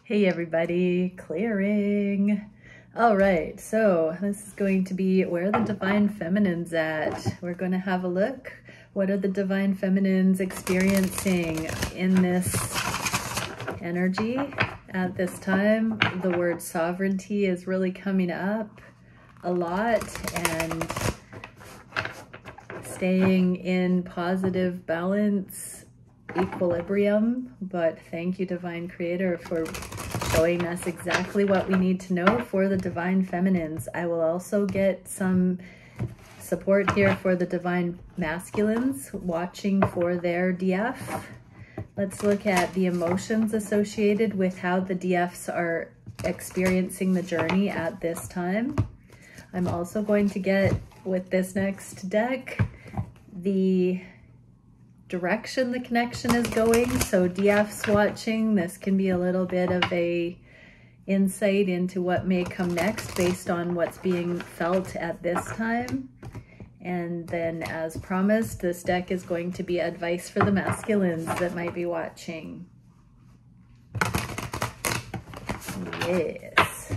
Hey everybody, clearing. All right, so this is going to be where the Divine Feminine's at. We're going to have a look. What are the Divine Feminines experiencing in this energy at this time? The word sovereignty is really coming up a lot, and staying in positive balance, equilibrium. But thank you, Divine Creator, for showing us exactly what we need to know for the Divine Feminines. I will also get some support here for the Divine Masculines, watching for their DF. Let's look at the emotions associated with how the DFs are experiencing the journey at this time. I'm also going to get, with this next deck, the direction the connection is going. So DFs watching, this can be a little bit of a insight into what may come next based on what's being felt at this time. And then, as promised, this deck is going to be advice for the masculines that might be watching. Yes.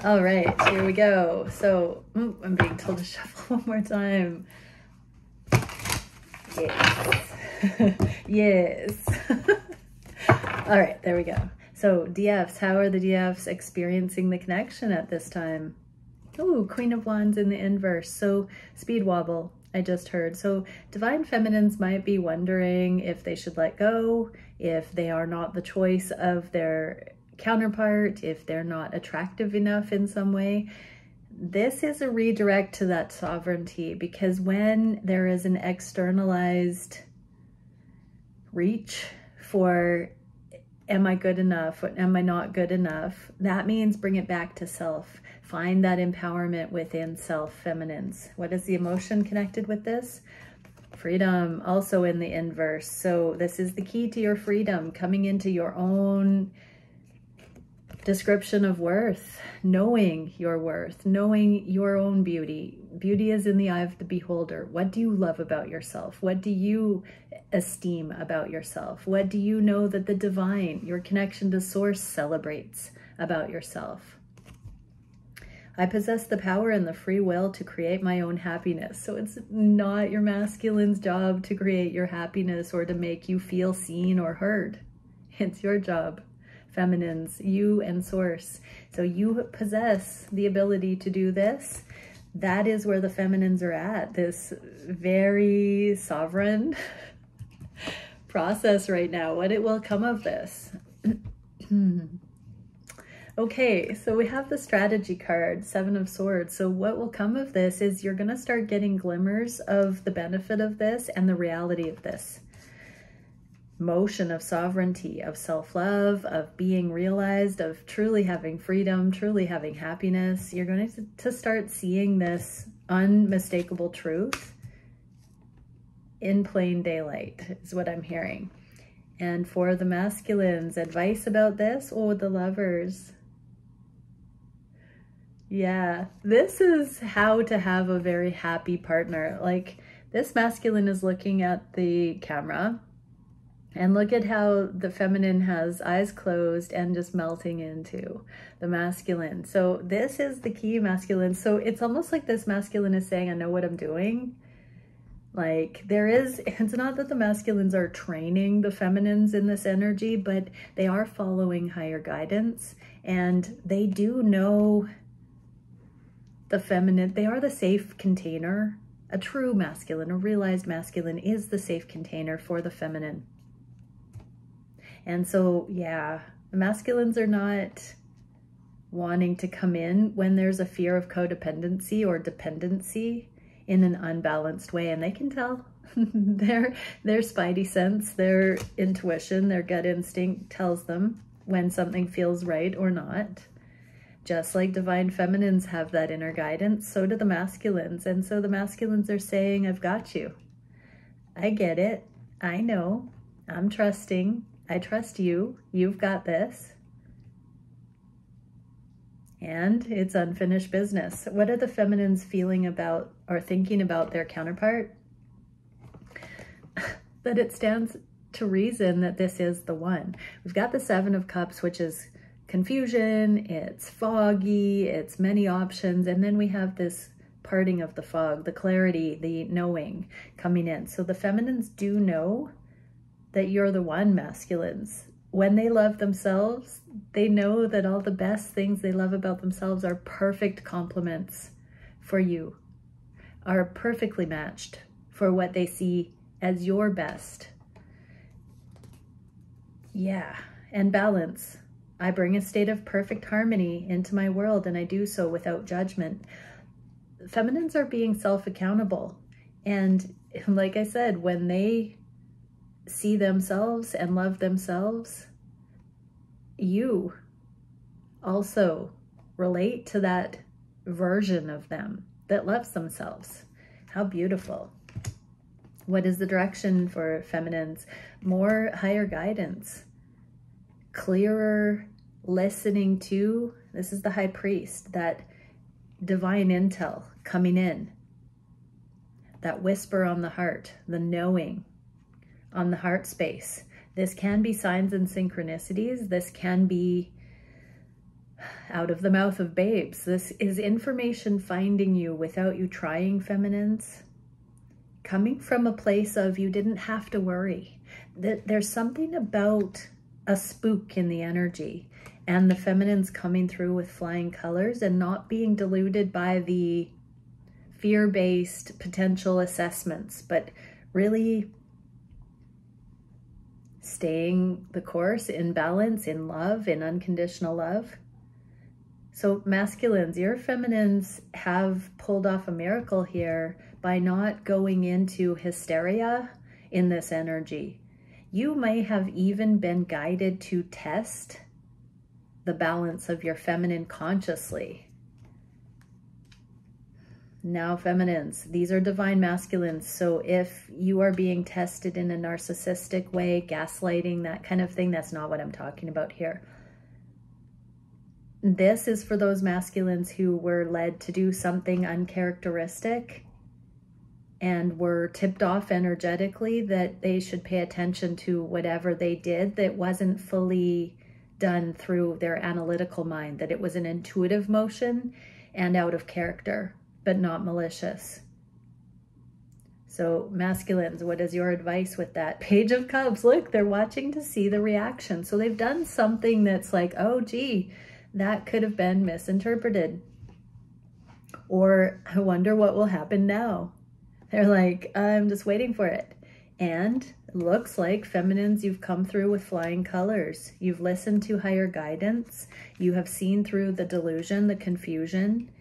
All right, here we go. So I'm being told to shuffle one more time. Yes. Yes. All right, there we go. So DFs, how are the DFs experiencing the connection at this time? Ooh, Queen of Wands in the inverse. So speed wobble, I just heard. So Divine Feminines might be wondering if they should let go, if they are not the choice of their counterpart, if they're not attractive enough in some way. This is a redirect to that sovereignty, because when there is an externalized reach for, am I good enough? Am I not good enough? That means bring it back to self. Find that empowerment within self, feminines. What is the emotion connected with this? Freedom, also in the inverse. So this is the key to your freedom, coming into your own description of worth, knowing your worth, knowing your own beauty. Beauty is in the eye of the beholder. What do you love about yourself? What do you esteem about yourself? What do you know that the divine, your connection to source, celebrates about yourself? I possess the power and the free will to create my own happiness. So it's not your masculine's job to create your happiness or to make you feel seen or heard. It's your job. Feminines, you and source. So you possess the ability to do this. That is where the feminines are at, this very sovereign process right now. What it will come of this? Okay, so we have the strategy card, Seven of Swords. So what will come of this is you're going to start getting glimmers of the benefit of this and the reality of this motion of sovereignty, of self-love, of being realized, of truly having freedom, truly having happiness. You're going to start seeing this unmistakable truth in plain daylight, is what I'm hearing. And for the masculines, advice about this, oh, the Lovers. Yeah, this is how to have a very happy partner. Like, this masculine is looking at the camera, and look at how the feminine has eyes closed and just melting into the masculine. So this is the key, masculine. So it's almost like this masculine is saying, I know what I'm doing. Like, it's not that the masculines are training the feminines in this energy, but they are following higher guidance, and they do know the feminine. They are the safe container. A true masculine, a realized masculine, is the safe container for the feminine. And so, yeah, the masculines are not wanting to come in when there's a fear of codependency or dependency in an unbalanced way. And they can tell. their spidey sense, their intuition, their gut instinct tells them when something feels right or not. Just like Divine Feminines have that inner guidance, so do the masculines. And so the masculines are saying, I've got you. I get it. I know. I'm trusting. I trust you. You've got this. And it's unfinished business. What are the feminines feeling about or thinking about their counterpart? That it stands to reason that this is the one. We've got the Seven of Cups, which is confusion, it's foggy, it's many options, and then we have this parting of the fog, the clarity, the knowing coming in. So the feminines do know that you're the one, masculines. When they love themselves, they know that all the best things they love about themselves are perfect complements for you, are perfectly matched for what they see as your best. Yeah, and balance. I bring a state of perfect harmony into my world, and I do so without judgment. Feminines are being self-accountable. And like I said, when they see themselves and love themselves, you also relate to that version of them that loves themselves. How beautiful. What is the direction for feminines? More higher guidance, clearer listening to, this is the High Priest, that divine intel coming in, that whisper on the heart, the knowing on the heart space. This can be signs and synchronicities. This can be out of the mouth of babes. This is information finding you without you trying, feminines. Coming from a place of you didn't have to worry. There's something about a spook in the energy, and the feminines coming through with flying colors and not being deluded by the fear-based potential assessments, but really staying the course in balance, in love, in unconditional love. So masculines, your feminines have pulled off a miracle here by not going into hysteria in this energy. You may have even been guided to test the balance of your feminine consciously. Now, feminines, these are divine masculines. So if you are being tested in a narcissistic way, gaslighting, that kind of thing, that's not what I'm talking about here. This is for those masculines who were led to do something uncharacteristic and were tipped off energetically that they should pay attention to whatever they did that wasn't fully done through their analytical mind, that it was an intuitive motion and out of character, but not malicious. So masculines, what is your advice with that? Page of Cups, look, they're watching to see the reaction. So they've done something that's like, oh, gee, that could have been misinterpreted. Or I wonder what will happen now. They're like, I'm just waiting for it. And it looks like feminines, you've come through with flying colors. You've listened to higher guidance. You have seen through the delusion, the confusion.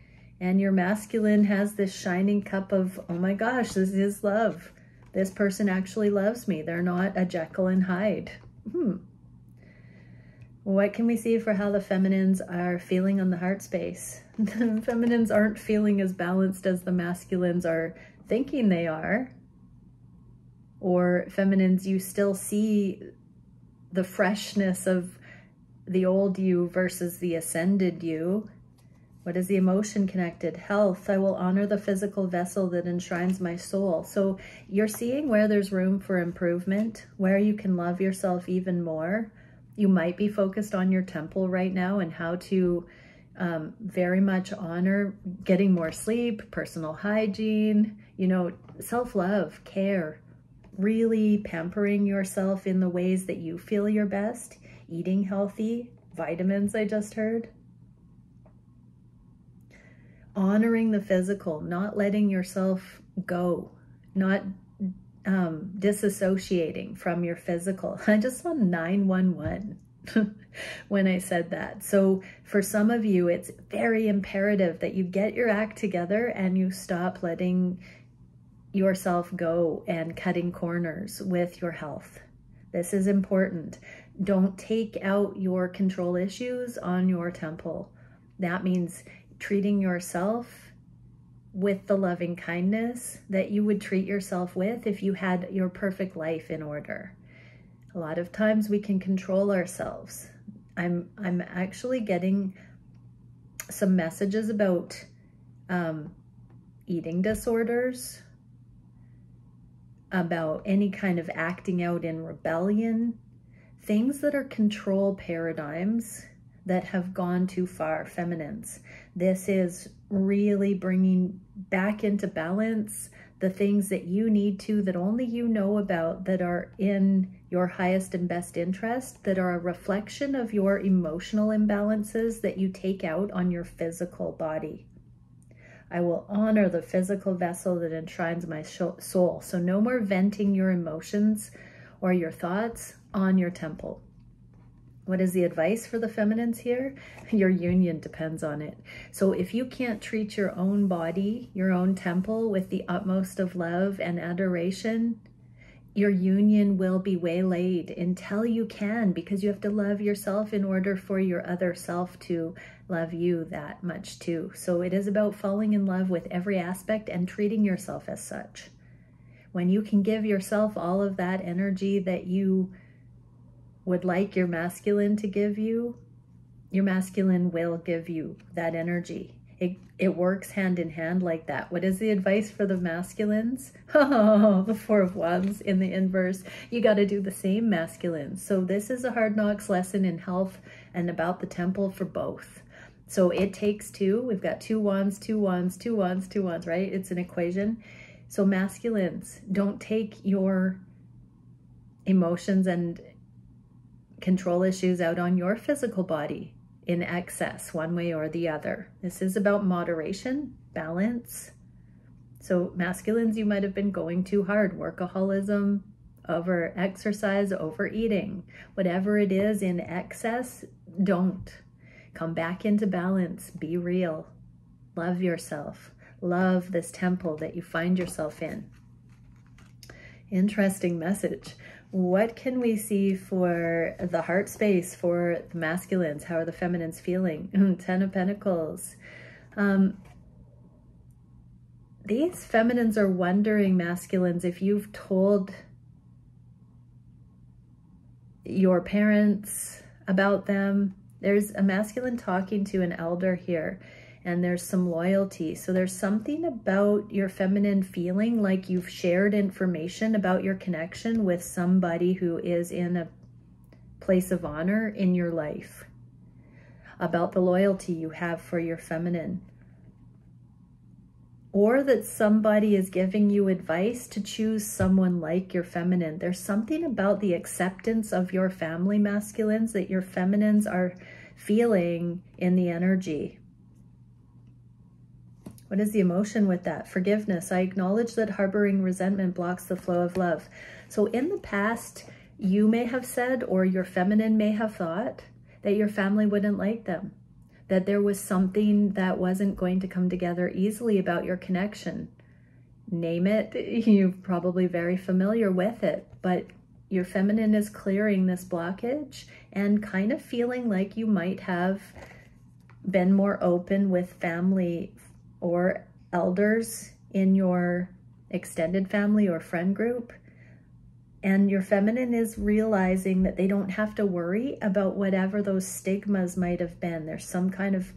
And your masculine has this shining cup of, oh my gosh, this is love. This person actually loves me. They're not a Jekyll and Hyde. What can we see for how the feminines are feeling on the heart space? The feminines aren't feeling as balanced as the masculines are thinking they are. Or feminines, you still see the freshness of the old you versus the ascended you. What is the emotion connected? Health. I will honor the physical vessel that enshrines my soul. So you're seeing where there's room for improvement, where you can love yourself even more. You might be focused on your temple right now and how to very much honor getting more sleep, personal hygiene, you know, self-love, care, really pampering yourself in the ways that you feel your best, eating healthy, vitamins I just heard. Honoring the physical, not letting yourself go, not disassociating from your physical. I just saw 911 when I said that. So for some of you, it's very imperative that you get your act together and you stop letting yourself go and cutting corners with your health. This is important. Don't take out your control issues on your temple. That means treating yourself with the loving kindness that you would treat yourself with if you had your perfect life in order. A lot of times we can control ourselves. I'm actually getting some messages about eating disorders, about any kind of acting out in rebellion, things that are control paradigms that have gone too far, feminines. This is really bringing back into balance the things that you need to, that only you know about, that are in your highest and best interest, that are a reflection of your emotional imbalances that you take out on your physical body. I will honor the physical vessel that enshrines my soul. So no more venting your emotions or your thoughts on your temple. What is the advice for the feminines here? Your union depends on it. So if you can't treat your own body, your own temple, with the utmost of love and adoration, your union will be waylaid until you can, because you have to love yourself in order for your other self to love you that much too. So it is about falling in love with every aspect and treating yourself as such. When you can give yourself all of that energy that you would like your masculine to give you, your masculine will give you that energy. It works hand in hand like that. What is the advice for the masculines? Oh, the Four of Wands in the inverse. You got to do the same, masculines. So this is a hard knocks lesson in health and about the temple for both. So it takes two. We've got 2 wands, 2 wands, 2 wands, 2 wands, right? It's an equation. So masculines, don't take your emotions and control issues out on your physical body in excess, one way or the other. This is about moderation, balance. So masculines, you might have been going too hard, workaholism, over exercise, overeating, whatever it is in excess, don't. Come back into balance, be real, love yourself, love this temple that you find yourself in. Interesting message. What can we see for the heart space for the masculines? How are the feminines feeling? 10 of Pentacles. These feminines are wondering, masculines, if you've told your parents about them. There's a masculine talking to an elder here, and there's some loyalty. So there's something about your feminine feeling like you've shared information about your connection with somebody who is in a place of honor in your life, about the loyalty you have for your feminine, or that somebody is giving you advice to choose someone like your feminine. There's something about the acceptance of your family, masculines, that your feminines are feeling in the energy. What is the emotion with that? Forgiveness. I acknowledge that harboring resentment blocks the flow of love. So in the past, you may have said, or your feminine may have thought, that your family wouldn't like them, that there was something that wasn't going to come together easily about your connection. Name it. You're probably very familiar with it, but your feminine is clearing this blockage and kind of feeling like you might have been more open with family or elders in your extended family or friend group. And your feminine is realizing that they don't have to worry about whatever those stigmas might have been. There's some kind of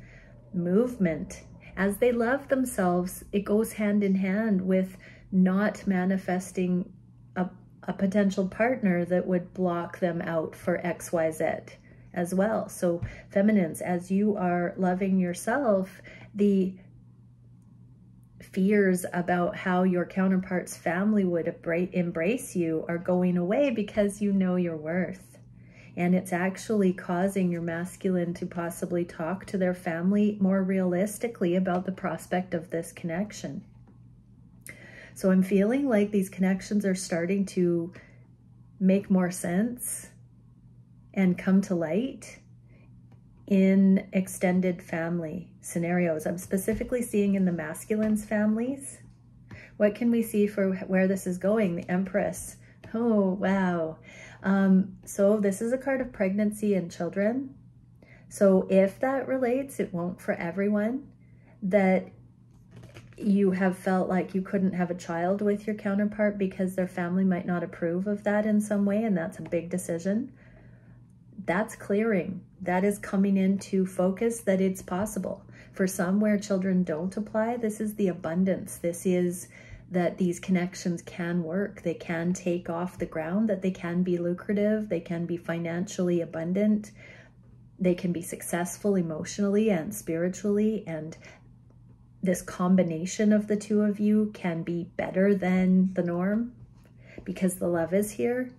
movement. As they love themselves, it goes hand in hand with not manifesting a potential partner that would block them out for XYZ as well. So feminines, as you are loving yourself, the fears about how your counterpart's family would embrace you are going away because you know your worth. And it's actually causing your masculine to possibly talk to their family more realistically about the prospect of this connection. So I'm feeling like these connections are starting to make more sense and come to light in extended family scenarios. I'm specifically seeing in the masculine's families. What can we see for where this is going? The Empress. Oh, wow. So this is a card of pregnancy and children. So if that relates, it won't for everyone, that you have felt like you couldn't have a child with your counterpart because their family might not approve of that in some way, and that's a big decision. That's clearing. That is coming into focus that it's possible. For some where children don't apply, this is the abundance. This is that these connections can work. They can take off the ground, that they can be lucrative, they can be financially abundant, they can be successful emotionally and spiritually, and this combination of the two of you can be better than the norm because the love is here.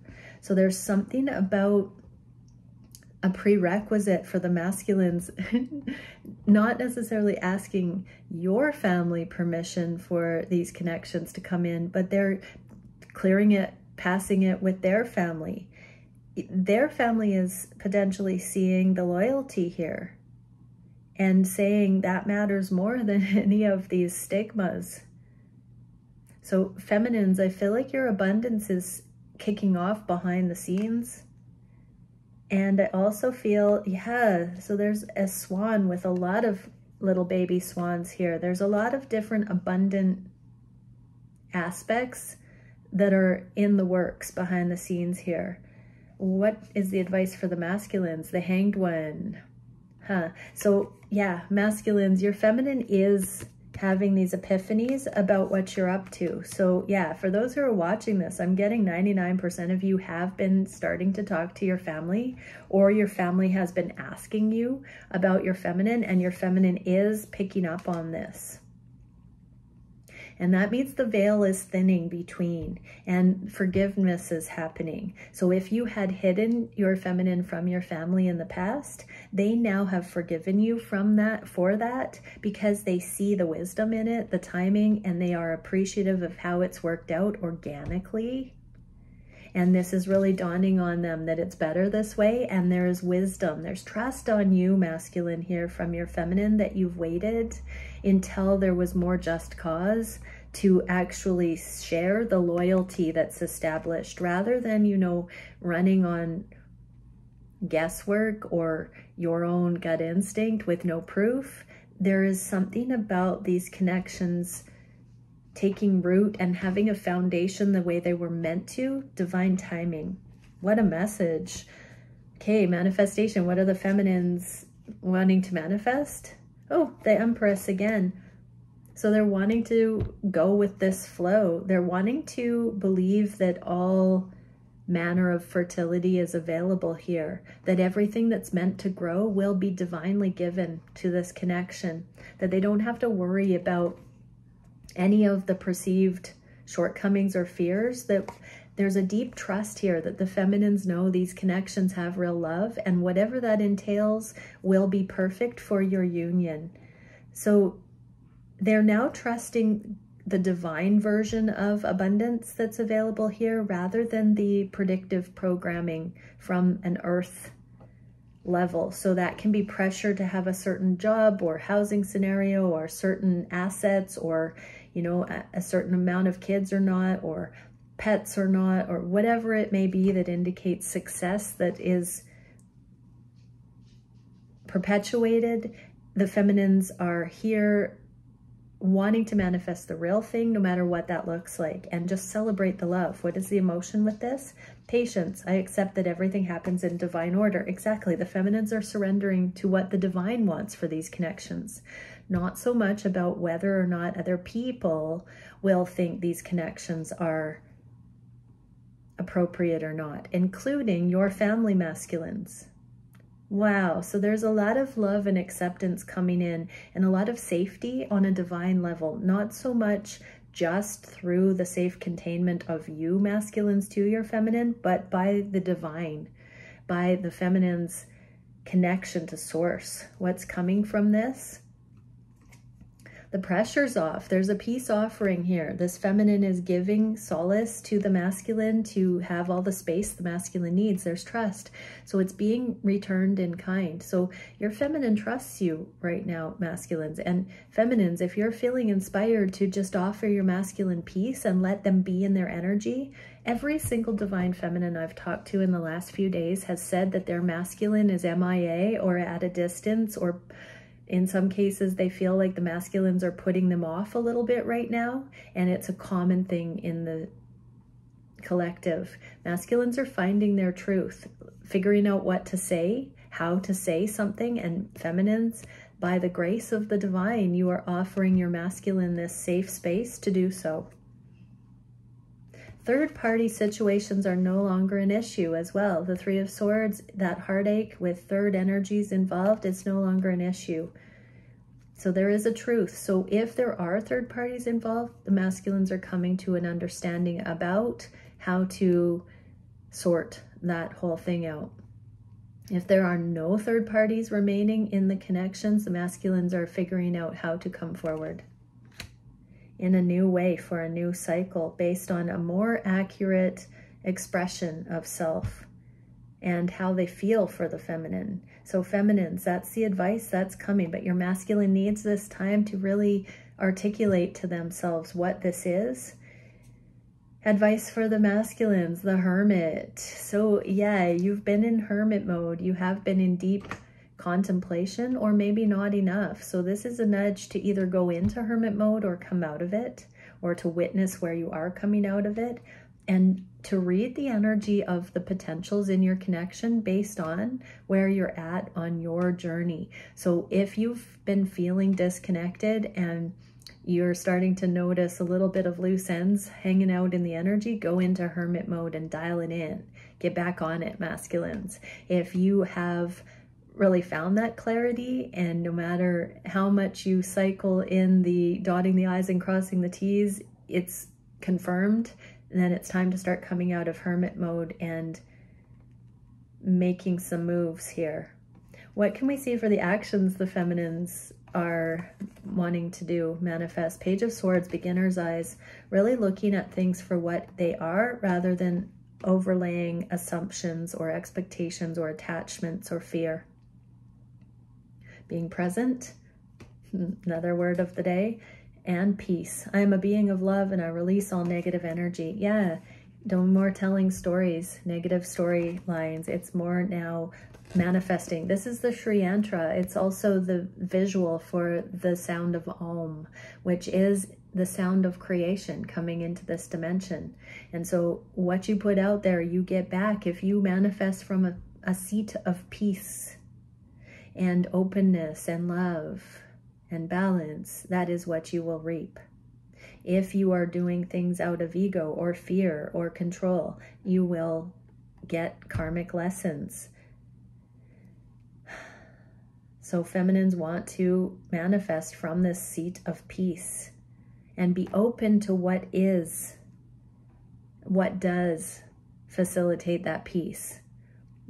So there's something about a prerequisite for the masculines, not necessarily asking your family permission for these connections to come in, but they're clearing it, passing it with their family. Their family is potentially seeing the loyalty here and saying that matters more than any of these stigmas. So feminines, I feel like your abundance is kicking off behind the scenes. And I also feel, yeah, so there's a swan with a lot of little baby swans here. There's a lot of different abundant aspects that are in the works behind the scenes here. What is the advice for the masculines? The Hanged One. So yeah, masculines, your feminine is having these epiphanies about what you're up to. So yeah, for those who are watching this, I'm getting 99% of you have been starting to talk to your family, or your family has been asking you about your feminine, and your feminine is picking up on this. And that means the veil is thinning between, and forgiveness is happening. So if you had hidden your feminine from your family in the past, they now have forgiven you from that, for that, because they see the wisdom in it, the timing, and they are appreciative of how it's worked out organically. And this is really dawning on them that it's better this way, and there is wisdom. There's trust on you, masculine, here from your feminine, that you've waited until there was more just cause to actually share the loyalty that's established, rather than, you know, running on guesswork or your own gut instinct with no proof. There is something about these connections taking root and having a foundation the way they were meant to. Divine timing. What a message. Okay, manifestation. What are the feminines wanting to manifest? Oh, the Empress again. So they're wanting to go with this flow. They're wanting to believe that all manner of fertility is available here, that everything that's meant to grow will be divinely given to this connection, that they don't have to worry about any of the perceived shortcomings or fears, that there's a deep trust here that the feminines know these connections have real love, and whatever that entails will be perfect for your union. So they're now trusting the divine version of abundance that's available here, rather than the predictive programming from an earth level. So that can be pressure to have a certain job or housing scenario or certain assets, or, you know, a certain amount of kids or not, or pets or not, or whatever it may be that indicates success that is perpetuated. The feminines are here wanting to manifest the real thing, no matter what that looks like, and just celebrate the love. What is the emotion with this? Patience. I accept that everything happens in divine order. Exactly. The feminines are surrendering to what the divine wants for these connections. Not so much about whether or not other people will think these connections are appropriate or not, including your family masculines. Wow, so there's a lot of love and acceptance coming in, and a lot of safety on a divine level, not so much just through the safe containment of you masculines to your feminine, but by the divine, by the feminine's connection to source. What's coming from this? The pressure's off. There's a peace offering here. This feminine is giving solace to the masculine to have all the space the masculine needs. There's trust. So it's being returned in kind. So your feminine trusts you right now, masculines. And feminines, if you're feeling inspired to just offer your masculine peace and let them be in their energy, every single divine feminine I've talked to in the last few days has said that their masculine is MIA or at a distance, or in some cases, they feel like the masculines are putting them off a little bit right now, and it's a common thing in the collective. Masculines are finding their truth, figuring out what to say, how to say something, and feminines, by the grace of the divine, you are offering your masculine this safe space to do so. Third-party situations are no longer an issue as well. The Three of Swords, that heartache with third energies involved, it's no longer an issue. So there is a truth. So if there are third parties involved, the masculines are coming to an understanding about how to sort that whole thing out. If there are no third parties remaining in the connections, the masculines are figuring out how to come forward in a new way for a new cycle based on a more accurate expression of self and how they feel for the feminine. So feminines, that's the advice that's coming, but your masculine needs this time to really articulate to themselves what this is. Advice for the masculines, the Hermit. So yeah, you've been in hermit mode. You have been in deep contemplation, or maybe not enough. So this is a nudge to either go into hermit mode or come out of it, or to witness where you are coming out of it, and to read the energy of the potentials in your connection based on where you're at on your journey. So if you've been feeling disconnected and you're starting to notice a little bit of loose ends hanging out in the energy, go into hermit mode and dial it in. Get back on it, masculines. If you have really found that clarity, and no matter how much you cycle in the dotting the I's and crossing the T's, it's confirmed, then it's time to start coming out of hermit mode and making some moves here. What can we see for the actions the feminines are wanting to do, manifest? Page of Swords, beginner's eyes, really looking at things for what they are rather than overlaying assumptions or expectations or attachments or fear. Being present, another word of the day, and peace. I am a being of love and I release all negative energy. Yeah, no more telling stories, negative storylines. It's more now manifesting. This is the Sri Yantra. It's also the visual for the sound of Om, which is the sound of creation coming into this dimension. And so what you put out there, you get back. If you manifest from a seat of peace and openness and love and balance, that is what you will reap. If you are doing things out of ego or fear or control, you will get karmic lessons. So feminines want to manifest from this seat of peace and be open to what does facilitate that peace.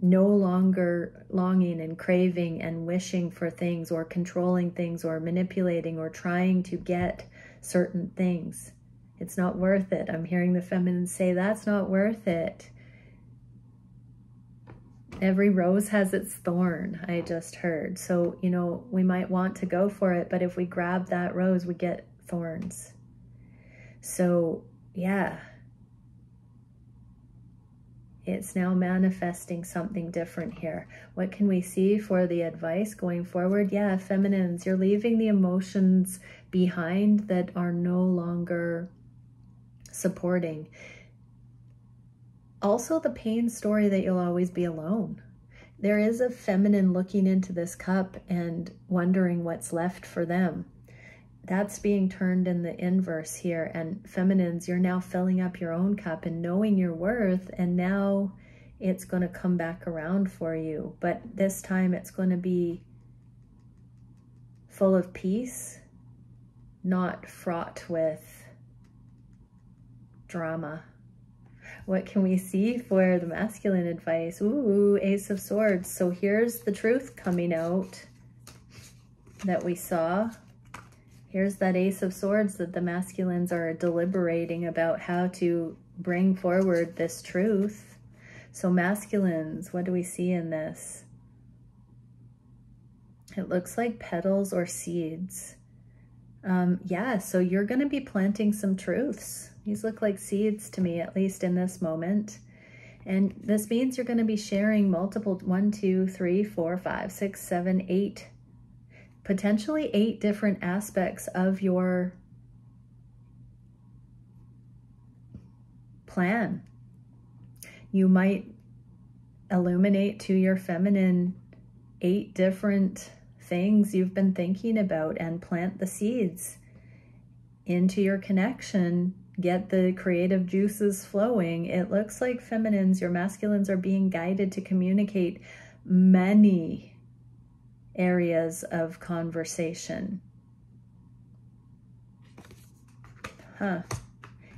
No longer longing and craving and wishing for things or controlling things or manipulating or trying to get certain things. It's not worth it. I'm hearing the feminines say that's not worth it. Every rose has its thorn, I just heard. So, you know, we might want to go for it, but if we grab that rose, we get thorns. So, yeah. It's now manifesting something different here. What can we see for the advice going forward? Yeah, feminines, you're leaving the emotions behind that are no longer supporting. Also, the pain story that you'll always be alone. There is a feminine looking into this cup and wondering what's left for them. That's being turned in the inverse here. And feminines, you're now filling up your own cup and knowing your worth, and now it's going to come back around for you. But this time it's going to be full of peace, not fraught with drama. What can we see for the masculine advice? Ooh, Ace of Swords. So here's the truth coming out that we saw. Here's that Ace of Swords that the masculines are deliberating about how to bring forward this truth. So masculines, what do we see in this? It looks like petals or seeds. Yeah, so you're going to be planting some truths. These look like seeds to me, at least in this moment. And this means you're going to be sharing multiple, 1, 2, 3, 4, 5, 6, 7, 8, potentially 8 different aspects of your plan. You might illuminate to your feminine 8 different things you've been thinking about and plant the seeds into your connection get the creative juices flowing. It looks like feminines, your masculines, are being guided to communicate many areas of conversation.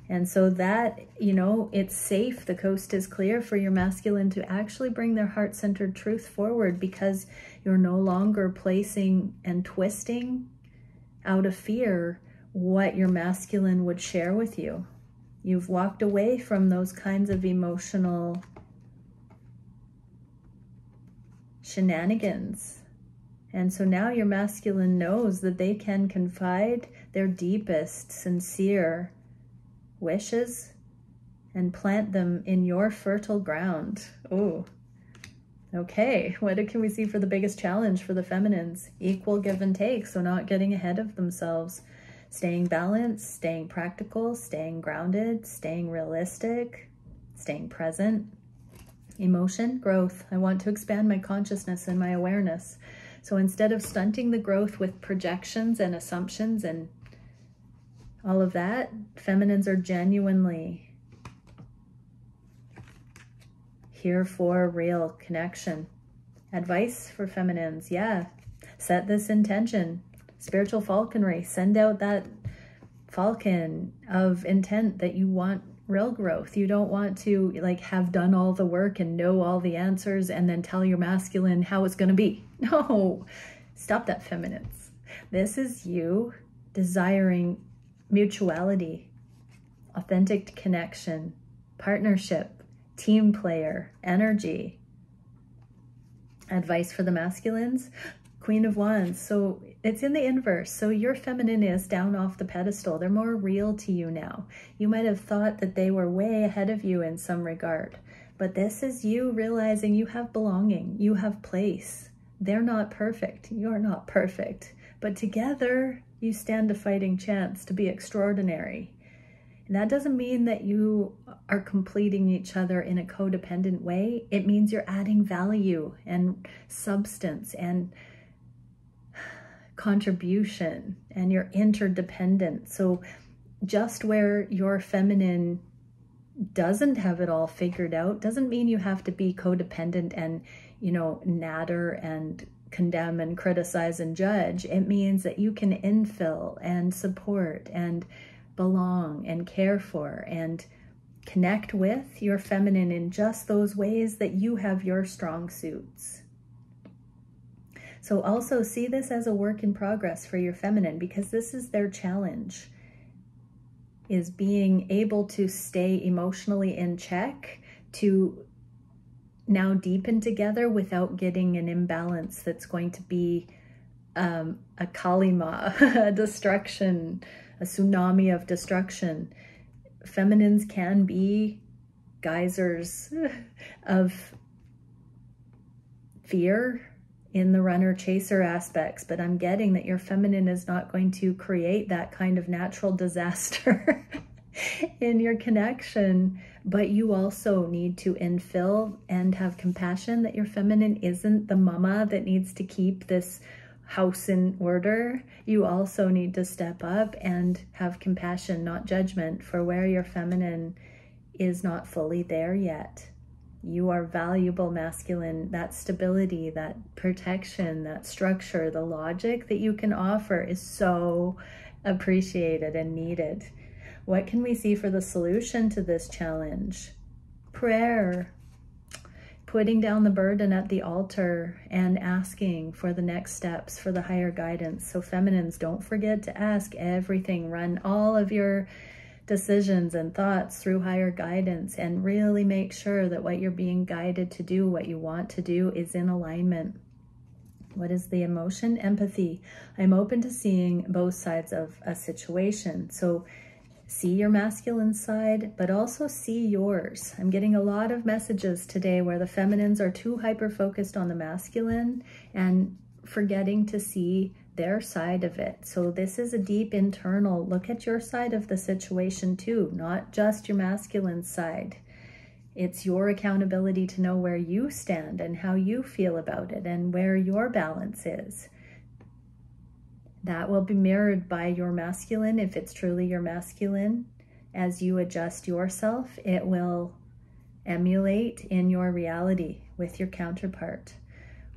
And so that, you know, it's safe, the coast is clear for your masculine to actually bring their heart-centered truth forward, because you're no longer placing and twisting out of fear what your masculine would share with you. You've walked away from those kinds of emotional shenanigans. And so now your masculine knows that they can confide their deepest, sincere wishes and plant them in your fertile ground. Oh, okay. What can we see for the biggest challenge for the feminines? Equal give and take, so not getting ahead of themselves. Staying balanced, staying practical, staying grounded, staying realistic, staying present. Emotion, growth. I want to expand my consciousness and my awareness. So instead of stunting the growth with projections and assumptions and all of that, feminines are genuinely here for real connection. Advice for feminines, yeah. Set this intention. Spiritual falconry. Send out that falcon of intent that you want real growth. You don't want to like have done all the work and know all the answers and then tell your masculine how it's going to be. No, stop that, feminines. This is you desiring mutuality, authentic connection, partnership, team player, energy. Advice for the masculines, Queen of Wands. So it's in the inverse. So your feminine is down off the pedestal. They're more real to you now. You might have thought that they were way ahead of you in some regard, but this is you realizing you have belonging, you have place. They're not perfect. You're not perfect, but together you stand a fighting chance to be extraordinary. And that doesn't mean that you are completing each other in a codependent way. It means you're adding value and substance and contribution, and you're interdependent. So just where your feminine doesn't have it all figured out doesn't mean you have to be codependent and, you know, natter and condemn and criticize and judge. It means that you can infill and support and belong and care for and connect with your feminine in just those ways that you have your strong suits. So also see this as a work in progress for your feminine, because this is their challenge, is being able to stay emotionally in check, to now deepen together without getting an imbalance that's going to be a kalima, a destruction, a tsunami of destruction. Feminines can be geysers of fear in the runner-chaser aspects, but I'm getting that your feminine is not going to create that kind of natural disaster in your connection, but you also need to infill and have compassion that your feminine isn't the mama that needs to keep this house in order. You also need to step up and have compassion, not judgment, for where your feminine is not fully there yet. You are valuable, masculine. That stability, that protection, that structure, the logic that you can offer is so appreciated and needed. What can we see for the solution to this challenge? Prayer. Putting down the burden at the altar and asking for the next steps, for the higher guidance. So feminines, don't forget to ask everything. Run all of your decisions and thoughts through higher guidance and really make sure that what you're being guided to do, what you want to do, is in alignment. What is the emotion? Empathy. I'm open to seeing both sides of a situation. So see your masculine side, but also see yours. I'm getting a lot of messages today where the feminines are too hyper-focused on the masculine and forgetting to see their side of it. So this is a deep internal look at your side of the situation too, not just your masculine side. It's your accountability to know where you stand and how you feel about it and where your balance is. That will be mirrored by your masculine if it's truly your masculine. as you adjust yourself, it will emulate in your reality with your counterpart.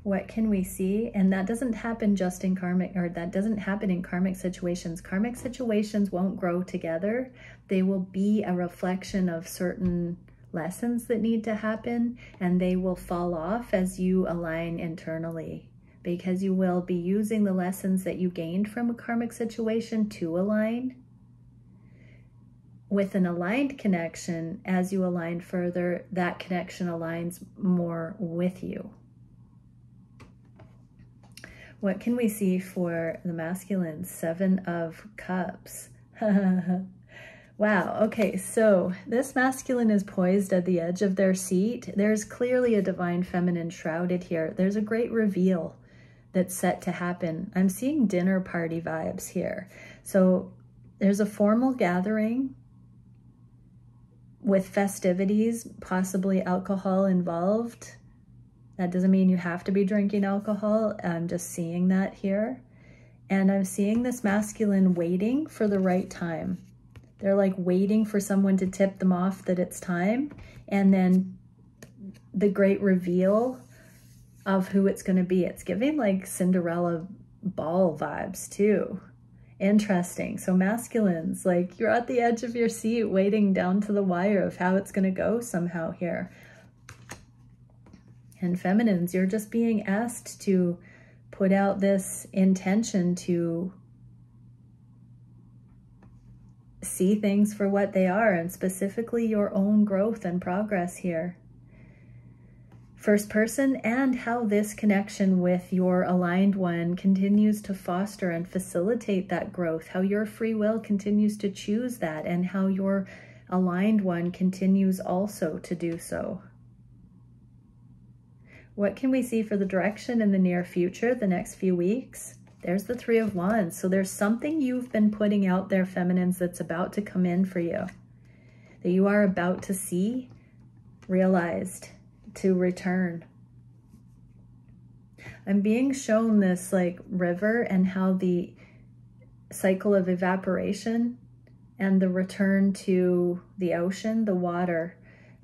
What can we see? And that doesn't happen just in karmic, or that doesn't happen in karmic situations. Karmic situations won't grow together. They will be a reflection of certain lessons that need to happen, and they will fall off as you align internally, because you will be using the lessons that you gained from a karmic situation to align. With an aligned connection, as you align further, that connection aligns more with you. What can we see for the masculine? 7 of Cups. Wow, okay, so this masculine is poised at the edge of their seat. There's clearly a divine feminine shrouded here. There's a great reveal that's set to happen. I'm seeing dinner party vibes here. So there's a formal gathering with festivities, possibly alcohol involved. That doesn't mean you have to be drinking alcohol. I'm just seeing that here. And I'm seeing this masculine waiting for the right time. They're like waiting for someone to tip them off that it's time. And then the great reveal of who it's going to be. It's giving like Cinderella ball vibes too. Interesting. So masculines, like you're at the edge of your seat waiting down to the wire of how it's going to go somehow here. And feminines, you're just being asked to put out this intention to see things for what they are, and specifically your own growth and progress here. First person, and how this connection with your aligned one continues to foster and facilitate that growth, how your free will continues to choose that, and how your aligned one continues also to do so. What can we see for the direction in the near future, the next few weeks? There's the 3 of Wands. So there's something you've been putting out there, feminines, that's about to come in for you, that you are about to see realized, to return. I'm being shown this like river and how the cycle of evaporation and the return to the ocean, the water,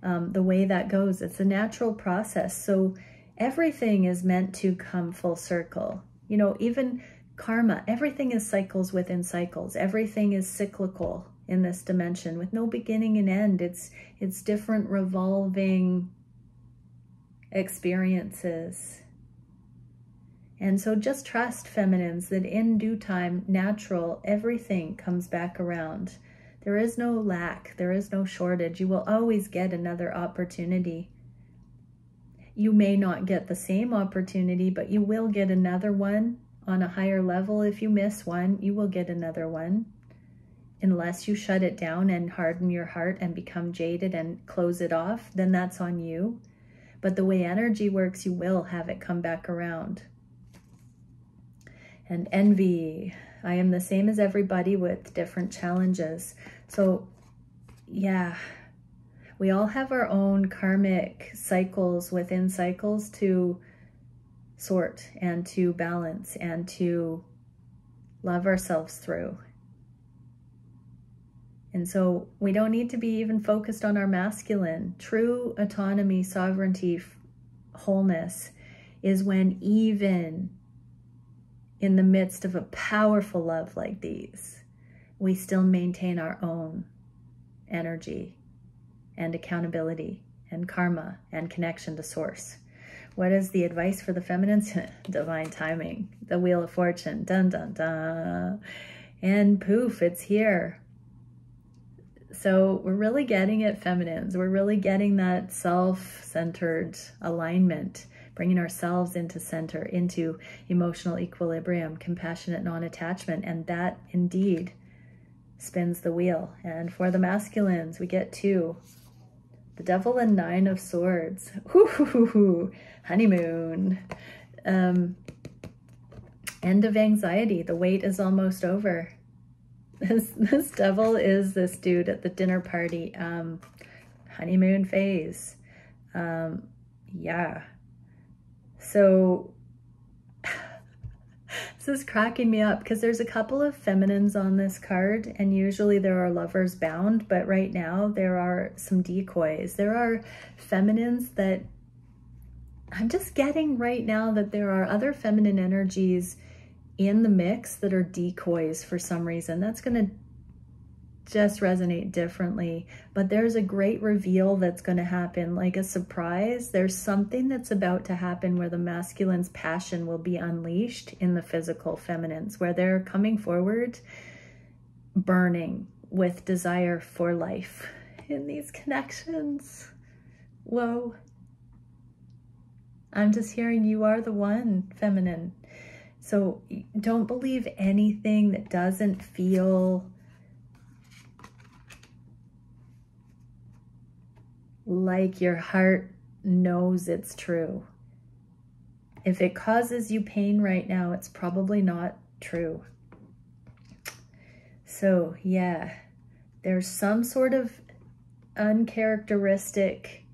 the way that goes. It's a natural process. So everything is meant to come full circle. You know, even karma, everything is cycles within cycles. Everything is cyclical in this dimension with no beginning and end. It's different revolving experiences. And so just trust, feminines, that in due time, natural, everything comes back around. There is no lack. There is no shortage. You will always get another opportunity. You may not get the same opportunity, but you will get another one on a higher level. If you miss one, you will get another one. Unless you shut it down and harden your heart and become jaded and close it off, then that's on you. But the way energy works, you will have it come back around. And envy. I am the same as everybody with different challenges. So, yeah. We all have our own karmic cycles within cycles to sort and to balance and to love ourselves through. And so we don't need to be even focused on our masculine. True autonomy, sovereignty, wholeness is when even in the midst of a powerful love like these, we still maintain our own energy and accountability and karma and connection to source. What is the advice for the feminines? Divine timing, the Wheel of Fortune, dun dun dun, and poof, it's here. So we're really getting it, feminines. We're really getting that self-centered alignment, bringing ourselves into center, into emotional equilibrium, compassionate non-attachment, and that indeed spins the wheel. And for the masculines, we get 2. The Devil and 9 of Swords. Ooh, honeymoon. End of anxiety. The wait is almost over. This devil is this dude at the dinner party. Honeymoon phase. Yeah. So This is cracking me up because there's a couple of feminines on this card, and usually there are lovers bound, but right now there are some decoys. There are feminines that I'm just getting right now that there are other feminine energies in the mix that are decoys for some reason. That's going to just resonate differently, but there's a great reveal that's going to happen, like a surprise. There's something that's about to happen where the masculine's passion will be unleashed in the physical feminines, where they're coming forward burning with desire for life in these connections. Whoa. I'm just hearing you are the one, feminine. So don't believe anything that doesn't feel like your heart knows it's true. If it causes you pain right now, it's probably not true. So yeah, there's some sort of uncharacteristic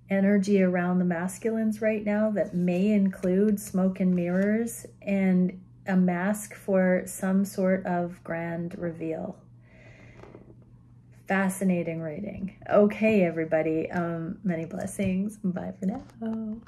energy around the masculines right now that may include smoke and mirrors and a mask for some sort of grand reveal. Fascinating reading. Okay, everybody. Many blessings. Bye for now.